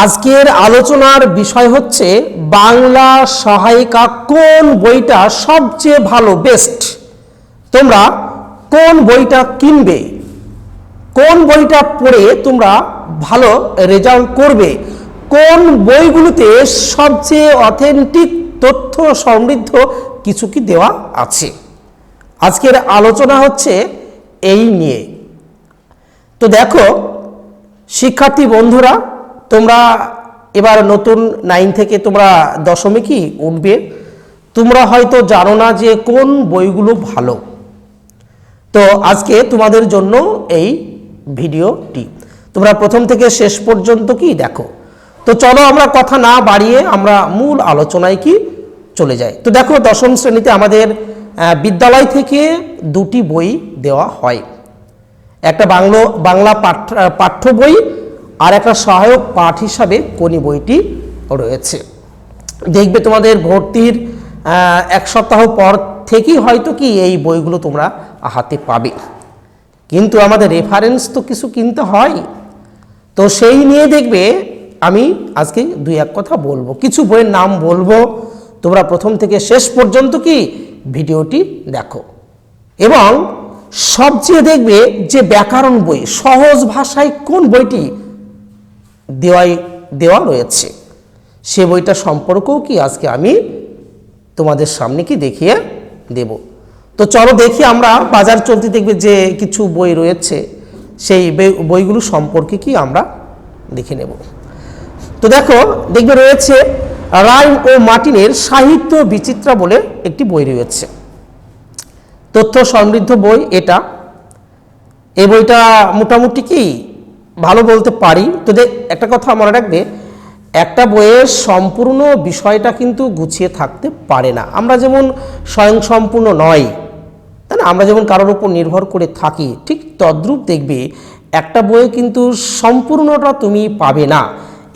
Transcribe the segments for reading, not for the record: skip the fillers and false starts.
আজকের আলোচনার বিষয় হচ্ছে বাংলা সহায়িকা কোন বইটা সবচেয়ে ভালো বেস্ট। তোমরা কোন বইটা কিনবে, কোন বইটা পড়ে তোমরা ভালো রেজাল্ট করবে, কোন বইগুলোতে সবচেয়ে অথেন্টিক তথ্য সমৃদ্ধ কিছু কি দেওয়া আছে। আজকের আলোচনা হচ্ছে এই নিয়ে। তো দেখো শিক্ষার্থী বন্ধুরা, তোমরা এবার নতুন 9 থেকে তোমরা দশমে কি উঠবে, তোমরা হয়তো জানো না যে কোন বইগুলো ভালো। তো আজকে তোমাদের জন্য এই ভিডিওটি, তোমরা প্রথম থেকে শেষ পর্যন্ত কি দেখো। তো চলো আমরা কথা না বাড়িয়ে আমরা মূল আলোচনায় কি চলে যাই। তো দেখো দশম শ্রেণীতে আমাদের বিদ্যালয় থেকে দুটি বই দেওয়া হয়, একটা বাংলা পাঠ্য বই আর একটা সহায়ক পাঠ হিসাবে কোন বইটি রয়েছে। দেখবে তোমাদের ভর্তির এক সপ্তাহ পর থেকেই হয়তো কি এই বইগুলো তোমরা হাতে পাবে, কিন্তু আমাদের রেফারেন্স তো কিছু কিনতে হয়। তো সেই নিয়ে দেখবে আমি আজকে দুই এক কথা বলবো, কিছু বইয়ের নাম বলবো, তোমরা প্রথম থেকে শেষ পর্যন্ত কি ভিডিওটি দেখো। এবং সবচেয়ে দেখবে যে ব্যাকরণ বই, সহজ ভাষায় কোন বইটি দেওয়া রয়েছে, সে বইটা সম্পর্কেও কি আজকে আমি তোমাদের সামনে কি দেখিয়ে দেব। তো চলো দেখি আমরা বাজার চলতে দেখবে যে কিছু বই রয়েছে, সেই বইগুলো সম্পর্কে কি আমরা দেখে নেব। তো দেখো দেখবে রয়েছে রায় ও মার্টিনের সাহিত্য বিচিত্রা বলে একটি বই রয়েছে, তথ্য সমৃদ্ধ বই এটা। এই বইটা মোটামুটি কি ভালো বলতে পারি। তো একটা কথা মনে রাখবে, একটা বইয়ের সম্পূর্ণ বিষয়টা কিন্তু গুছিয়ে থাকতে পারে না। আমরা যেমন স্বয়ংসম্পূর্ণ নয়, তাই না, আমরা যেমন কারোর উপর নির্ভর করে থাকি, ঠিক তদ্রূপ দেখবে একটা বইয়ে কিন্তু সম্পূর্ণটা তুমি পাবে না।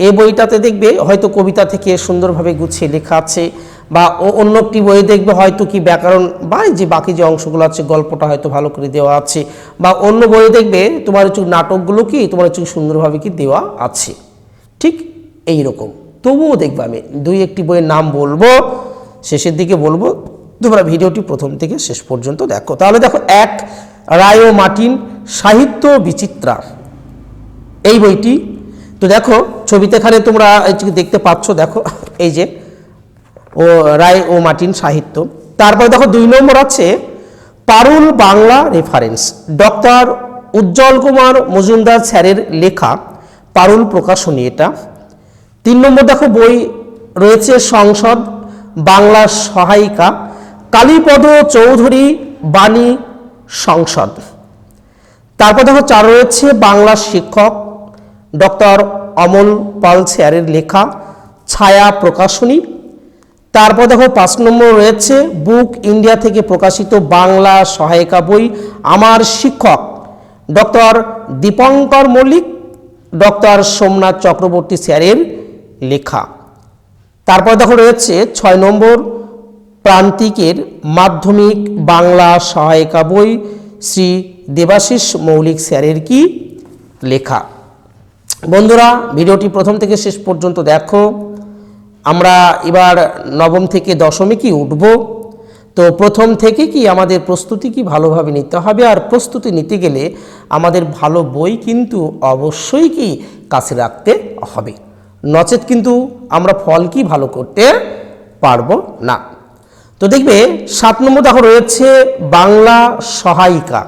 এই বইটাতে দেখবে হয়তো কবিতা থেকে সুন্দরভাবে গুছিয়ে লেখা আছে, বা অন্য একটি বইয়ে দেখবে হয়তো কি ব্যাকরণ বা যে বাকি যে অংশগুলো আছে গল্পটা হয়তো ভালো করে দেওয়া আছে, বা অন্য বইয়ে দেখবে তোমার একটু নাটকগুলো কি তোমার একটু সুন্দরভাবে কি দেওয়া আছে, ঠিক এই রকম। তবুও দেখবে আমি দুই একটি বইয়ের নাম বলবো, শেষের দিকে বলবো, তোমরা ভিডিওটি প্রথম থেকে শেষ পর্যন্ত দেখো। তাহলে দেখো, এক, রায় ও মার্টিন সাহিত্য বিচিত্রা, এই বইটি। তো দেখো ছবিতে এখানে তোমরা দেখতে পাচ্ছ, দেখো এই যে ও রায় ও মার্টিন সাহিত্য। তারপরে দেখো 2 নম্বর আছে পারুল বাংলা রেফারেন্স, ডক্টর উজ্জ্বল কুমার মজুমদার স্যারের লেখা, পারুল প্রকাশনী এটা। 3 নম্বর দেখো বই রয়েছে সংসদ বাংলা সহায়িকা, কালীপদ চৌধুরী বাণী সংসদ। তারপর দেখো 4 রয়েছে বাংলা শিক্ষক, ডক্টর অমল পাল স্যারের লেখা, ছায়া প্রকাশনী। তারপর দেখো 5 নম্বর রয়েছে বুক ইন্ডিয়া থেকে প্রকাশিত বাংলা সহায়িকা বই, আমার শিক্ষক, ডক্টর দীপঙ্কর মল্লিক, ডক্টর সোমনাথ চক্রবর্তী স্যারের লেখা। তারপর দেখো রয়েছে 6 নম্বর প্রান্তিকের মাধ্যমিক বাংলা সহায়িকা বই, শ্রী দেবাশিস মৌলিক স্যারের কি লেখা। বন্ধুরা ভিডিওটি প্রথম থেকে শেষ পর্যন্ত দেখো। আমরা এবার নবম থেকে দশমে কি উঠব। তো প্রথম থেকে কি আমাদের প্রস্তুতি কি ভালোভাবে নিতে হবে, আর প্রস্তুতি নিতে গেলে আমাদের ভালো বই কিন্তু অবশ্যই কি কাছে রাখতে হবে, নচেত কিন্তু আমরা ফল কি ভালো করতে পারবো না। তো দেখবে 7 নম্বর দেখো রয়েছে বাংলা সহায়িকা।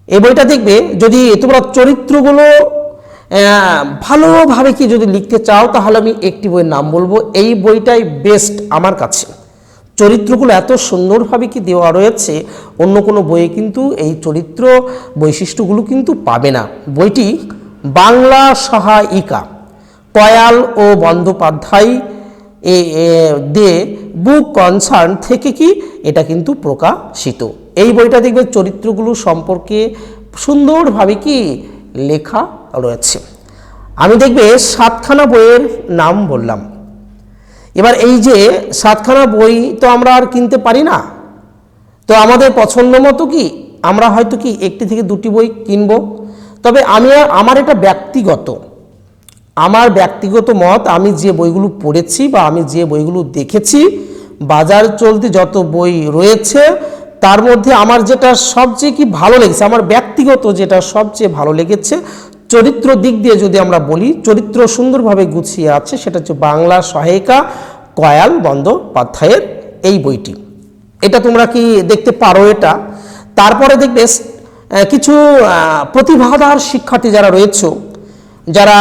এই বইটা দেখবে যদি তোমরা চরিত্রগুলো ভালোভাবে কি যদি লিখতে চাও, তাহলে আমি একটি বইয়ের নাম বলবো, এই বইটাই বেস্ট আমার কাছে। চরিত্রগুলো এত সুন্দরভাবে কি দেওয়া রয়েছে, অন্য কোনো বইয়ে কিন্তু এই চরিত্র বৈশিষ্ট্যগুলো কিন্তু পাবে না। বইটি বাংলা সহায়িকা, কয়াল ও বন্দ্যোপাধ্যায় দে বুক কনসার্ন থেকে কি এটা কিন্তু প্রকাশিত। এই বইটা দেখবে চরিত্রগুলো সম্পর্কে সুন্দরভাবে কি লেখা রয়েছে। আমি দেখবে 7খানা বইয়ের নাম বললাম। এবার এই যে 7খানা বই তো আমরা আর কিনতে পারি না, তো আমাদের পছন্দ মতো কি আমরা হয়তো কি একটি থেকে দুটি বই কিনব। তবে আমার এটা ব্যক্তিগত, আমার ব্যক্তিগত মত, আমি যে বইগুলো পড়েছি বা আমি যে বইগুলো দেখেছি, বাজার চলতি যত বই রয়েছে তার মধ্যে আমার যেটা সবচেয়ে কি ভালো লেগেছে, আমার ব্যক্তিগত যেটা সবচেয়ে ভালো লেগেছে, চরিত্র দিক দিয়ে যদি আমরা বলি, চরিত্র সুন্দরভাবে গুছিয়ে আছে, সেটা হচ্ছে বাংলা সহায়িকা কয়াল বন্দ্যোপাধ্যায়ের এই বইটি। এটা তোমরা কি দেখতে পারো এটা। তারপরে দেখবে কিছু প্রতিভাধর শিক্ষার্থী যারা রয়েছে, যারা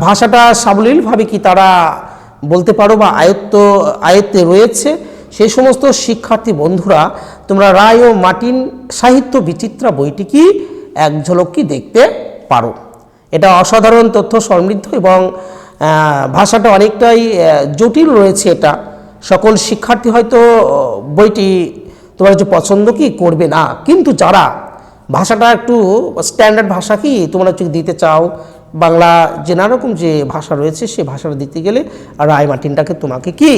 ভাষাটা সাবলীলভাবে কি তারা বলতে পারো বা আয়ত্তে রয়েছে, সেই সমস্ত শিক্ষার্থী বন্ধুরা তোমরা রায় ও মার্টিন সাহিত্য বিচিত্রা বইটি কি এক ঝলক কি দেখতে পারো। এটা অসাধারণ তথ্য সমৃদ্ধ এবং ভাষাটা অনেকটাই জটিল রয়েছে। এটা সকল শিক্ষার্থী হয়তো বইটি তোমার হচ্ছে পছন্দ কি করবে না, কিন্তু যারা ভাষাটা একটু স্ট্যান্ডার্ড ভাষা কি তোমরা হচ্ছে দিতে চাও, বাংলা যে নানা রকম যে ভাষা রয়েছে সে ভাষাটা দিতে গেলে রায় মার্টিনটাকে তোমাকে কি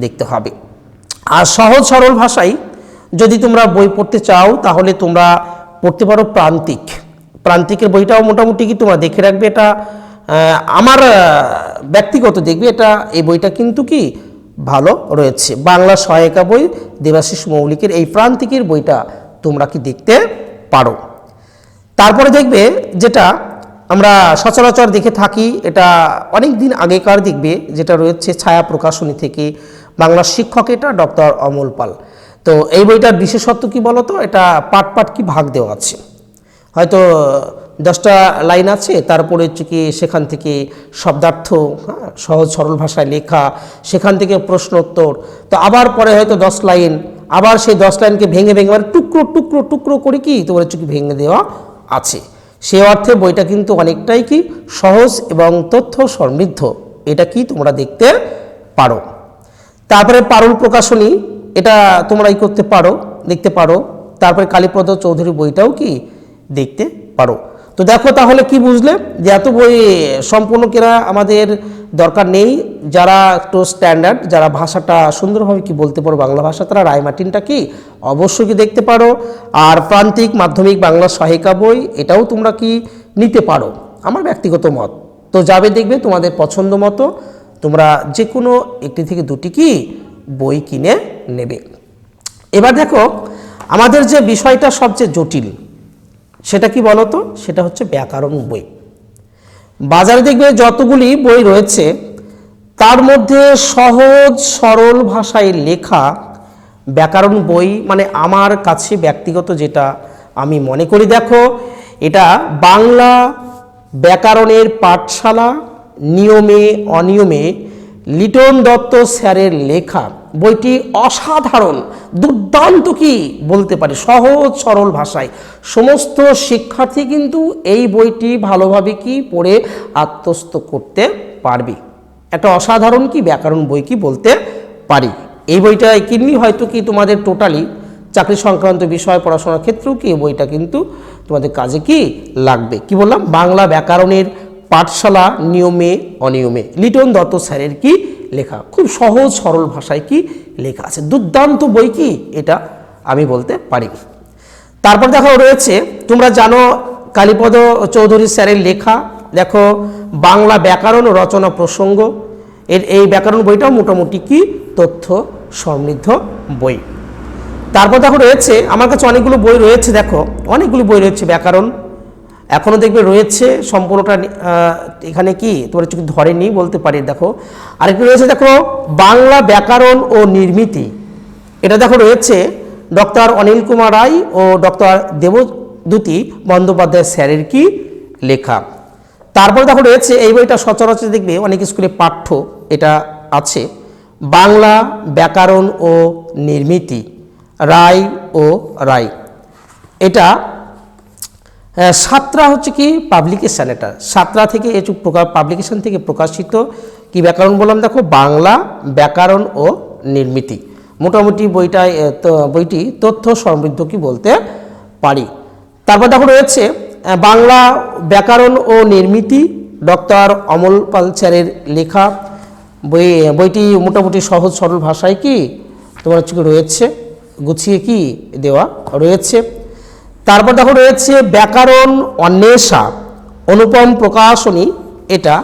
দেখতে হবে। আর সহজ সরল ভাষায় যদি তোমরা বই পড়তে চাও তাহলে তোমরা পড়তে পারো প্রান্তিক। প্রান্তিকের বইটাও মোটামুটি কি তোমরা দেখে রাখবে। এটা আমার ব্যক্তিগত দেখবে, এটা এই বইটা কিন্তু কি ভালো রয়েছে। বাংলা সহায়িকা বই দেবাশিস মৌলিকের এই প্রান্তিকের বইটা তোমরা কি দেখতে পারো। তারপরে দেখবে যেটা আমরা সচরাচর দেখে থাকি, এটা অনেক দিন আগেকার দেখবে, যেটা রয়েছে ছায়া প্রকাশনী থেকে, বাংলা শিক্ষক, এটা ডক্টর অমল পাল। তো এই বইটার বিশেষত্ব কি বলতো, এটা পাট পাট কি ভাগ দেওয়া আছে, হয়তো 10টা লাইন আছে, তারপরে হচ্ছে কি সেখান থেকে শব্দার্থ, সহজ সরল ভাষায় লেখা, সেখান থেকে প্রশ্ন উত্তর, তো আবার পরে হয়তো 10 লাইন, আবার সেই 10 লাইনকে ভেঙে ভেঙে মানে টুকরো টুকরো টুকরো করে কি তোমার হচ্ছে কি ভেঙে দেওয়া আছে। সে অর্থে বইটা কিন্তু অনেকটাই কি সহজ এবং তথ্য সমৃদ্ধ, এটা কি তোমরা দেখতে পারো। তারপরে পারুল প্রকাশনী, এটা তোমরা করতে পারো, দেখতে পারো। তারপরে কালীপদ চৌধুরী বইটাও কি দেখতে পারো। তো দেখো তাহলে কি বুঝলে, যে এত বই সম্পূর্ণ কেনা আমাদের দরকার নেই। যারা একটু স্ট্যান্ডার্ড, যারা ভাষাটা সুন্দরভাবে কি বলতে পারো বাংলা ভাষা, তারা রায় মার্টিনটা কি অবশ্যই কি দেখতে পারো। আর প্রান্তিক মাধ্যমিক বাংলা সহায়িকা বই, এটাও তোমরা কি নিতে পারো, আমার ব্যক্তিগত মত। তো যাবে দেখবে তোমাদের পছন্দ মতো তোমরা যে কোনো একটি থেকে দুটি কি বই কিনে নেবে। এবার দেখো আমাদের যে বিষয়টা সবচেয়ে জটিল সেটা কি বলতো, সেটা হচ্ছে ব্যাকরণ বই। বাজারে দেখবে যতগুলি বই রয়েছে তার মধ্যে সহজ সরল ভাষায় লেখা ব্যাকরণ বই মানে আমার কাছে ব্যক্তিগত যেটা আমি মনে করি, দেখো এটা বাংলা ব্যাকরণের পাঠশালা নিয়মে অনিয়মে লিটন দত্ত স্যারের লেখা বইটি অসাধারণ, দুর্দান্ত কি বলতে পারি, সহজ সরল ভাষায় সমস্ত শিক্ষার্থী কিন্তু এই বইটি ভালোভাবে কি পড়ে আত্মস্থ করতে পারবে। একটা অসাধারণ কি ব্যাকরণ বই কি বলতে পারি। এই বইটা কিনলে হয়তো কি তোমাদের টোটালি চাকরি সংক্রান্ত বিষয় পড়াশোনার ক্ষেত্রেও কি এই বইটা কিন্তু তোমাদের কাজে কি লাগবে। কি বললাম, বাংলা ব্যাকরণের পাঠশালা নিয়মে অনিয়মে লিটন দত্ত স্যারের কি লেখা, খুব সহজ সরল ভাষায় কি লেখা আছে, দুর্দান্ত বই কি এটা আমি বলতে পারি। তারপর দেখো রয়েছে, তোমরা জানো কালীপদ চৌধুরী স্যারের লেখা, দেখো বাংলা ব্যাকরণ রচনা প্রসঙ্গ, এই ব্যাকরণ বইটাও মোটামুটি কি তথ্য সমৃদ্ধ বই। তারপর দেখো রয়েছে আমার কাছে অনেকগুলো বই রয়েছে, দেখো অনেকগুলো বই রয়েছে ব্যাকরণ, এখনও দেখবে রয়েছে, সম্পূর্ণটা এখানে কি তোমার একটু ধরেনি বলতে পারি। দেখো আরেকটি রয়েছে, দেখো বাংলা ব্যাকরণ ও নির্মিতি, এটা দেখো রয়েছে ডক্টর অনিল কুমার রায় ও ডক্টর দেবদূতি বন্দ্যোপাধ্যায় স্যারের কি লেখা। তারপর দেখো রয়েছে এই বইটা সচরাচর দেখবে অনেক স্কুলে পাঠ্য, এটা আছে বাংলা ব্যাকরণ ও নির্মিতি রায় ও রায়, এটা সাতরা হচ্ছে কি পাবলিকেশন, এটা সাতরা থেকে পাবলিকেশন থেকে প্রকাশিত কি ব্যাকরণ বললাম, দেখো বাংলা ব্যাকরণ ও নির্মিতি, মোটামুটি বইটি তথ্য সমৃদ্ধ কি বলতে পারি। তারপর দেখো রয়েছে বাংলা ব্যাকরণ ও নির্মিতি ডক্টর অমল পাল স্যারের লেখা বইটি মোটামুটি সহজ সরল ভাষায় কি তোমার হচ্ছে রয়েছে, গুছিয়ে কি দেওয়া রয়েছে। তারপর দেখো রয়েছে ব্যাকরণ অন্বেষা অনুপম প্রকাশনী, এটা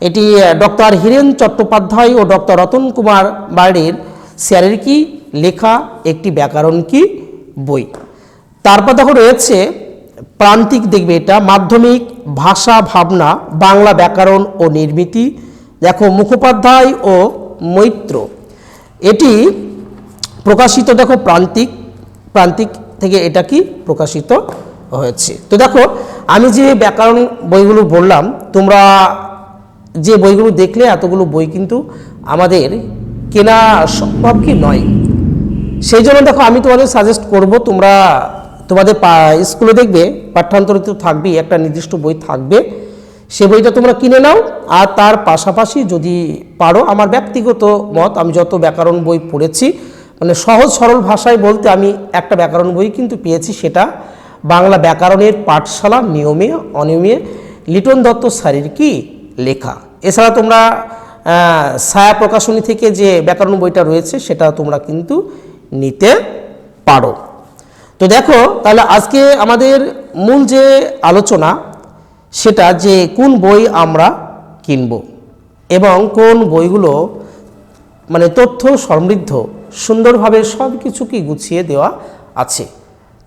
এটি ডক্টর হীরেন চট্টোপাধ্যায় ও ডক্টর রতন কুমার বার্ডের স্যারের কি লেখা একটি ব্যাকরণ কি বই। তারপর দেখো রয়েছে প্রান্তিক, দেখবে এটা মাধ্যমিক ভাষা ভাবনা বাংলা ব্যাকরণ ও নির্মিতি, দেখো মুখোপাধ্যায় ও মৈত্র, এটি প্রকাশিত দেখো প্রান্তিক থেকে এটা কি প্রকাশিত হয়েছে। তো দেখো আমি যে ব্যাকরণ বইগুলো বললাম, তোমরা যে বইগুলো দেখলে এতগুলো বই কিন্তু আমাদের কেনা সম্ভব কি নয়। সেই জন্য দেখো আমি তোমাদের সাজেস্ট করব, তোমরা তোমাদের স্কুলে দেখবে পাঠ্যান্তরে তো থাকবেই, একটা নির্দিষ্ট বই থাকবে, সে বইটা তোমরা কিনে নাও। আর তার পাশাপাশি যদি পারো, আমার ব্যক্তিগত মত, আমি যত ব্যাকরণ বই পড়েছি মানে সহজ সরল ভাষায় বলতে আমি একটা ব্যাকরণ বই কিন্তু পেয়েছি, সেটা বাংলা ব্যাকরণের পাঠশালা নিয়মে অনিয়মে লিটন দত্ত স্যারের কি লেখা। এছাড়া তোমরা ছায়া প্রকাশনী থেকে যে ব্যাকরণ বইটা রয়েছে সেটা তোমরা কিন্তু নিতে পারো। তো দেখো তাহলে আজকে আমাদের মূল যে আলোচনা সেটা যে কোন বই আমরা কিনব এবং কোন বইগুলো মানে তথ্য সমৃদ্ধ সুন্দরভাবে সব কিছু কি গুছিয়ে দেওয়া আছে।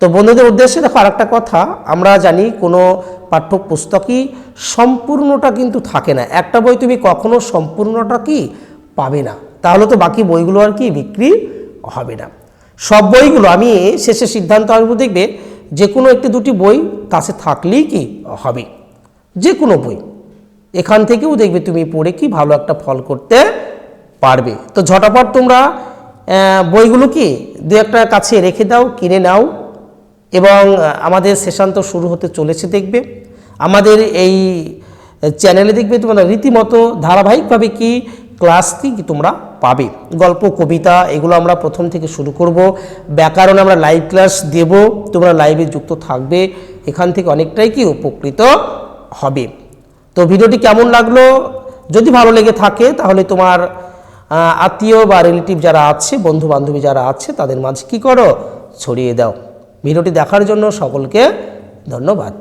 তো বন্ধুদের উদ্দেশ্যে দেখো আরেকটা কথা, আমরা জানি কোনো পাঠ্যপুস্তকই সম্পূর্ণটা কিন্তু থাকে না, একটা বই তুমি কখনো সম্পূর্ণটা কি পাবে না, তাহলে তো বাকি বইগুলো আর কি বিক্রি হবে না। সব বইগুলো আমি শেষে সিদ্ধান্ত আসবো, দেখবে যে কোনো একটি দুটি বই কাছে থাকলেই কি হবে, যে কোনো বই এখান থেকেও দেখবে তুমি পড়ে কি ভালো একটা ফল করতে পারবে। তো ঝটাপট তোমরা বইগুলো কি দু একটা কাছে রেখে দাও, কিনে নাও। এবং আমাদের সেশন তো শুরু হতে চলেছে, দেখবে আমাদের এই চ্যানেলে দেখবে তোমরা রীতিমতো ধারাবাহিকভাবে কি ক্লাস কি তোমরা পাবে। গল্প কবিতা এগুলো আমরা প্রথম থেকে শুরু করব, ব্যাকরণ আমরা লাইভ ক্লাস দেব, তোমরা লাইভে যুক্ত থাকবে, এখান থেকে অনেকটাই কি উপকৃত হবে। তো ভিডিওটি কেমন লাগলো, যদি ভালো লেগে থাকে তাহলে তোমার আত্মীয় বা রিলেটিভ যারা আছে, বন্ধু বান্ধবী যারা আছে তাদের মাঝে কি করো, ছড়িয়ে দাও। ভিডিওটি দেখার জন্য সকলকে ধন্যবাদ।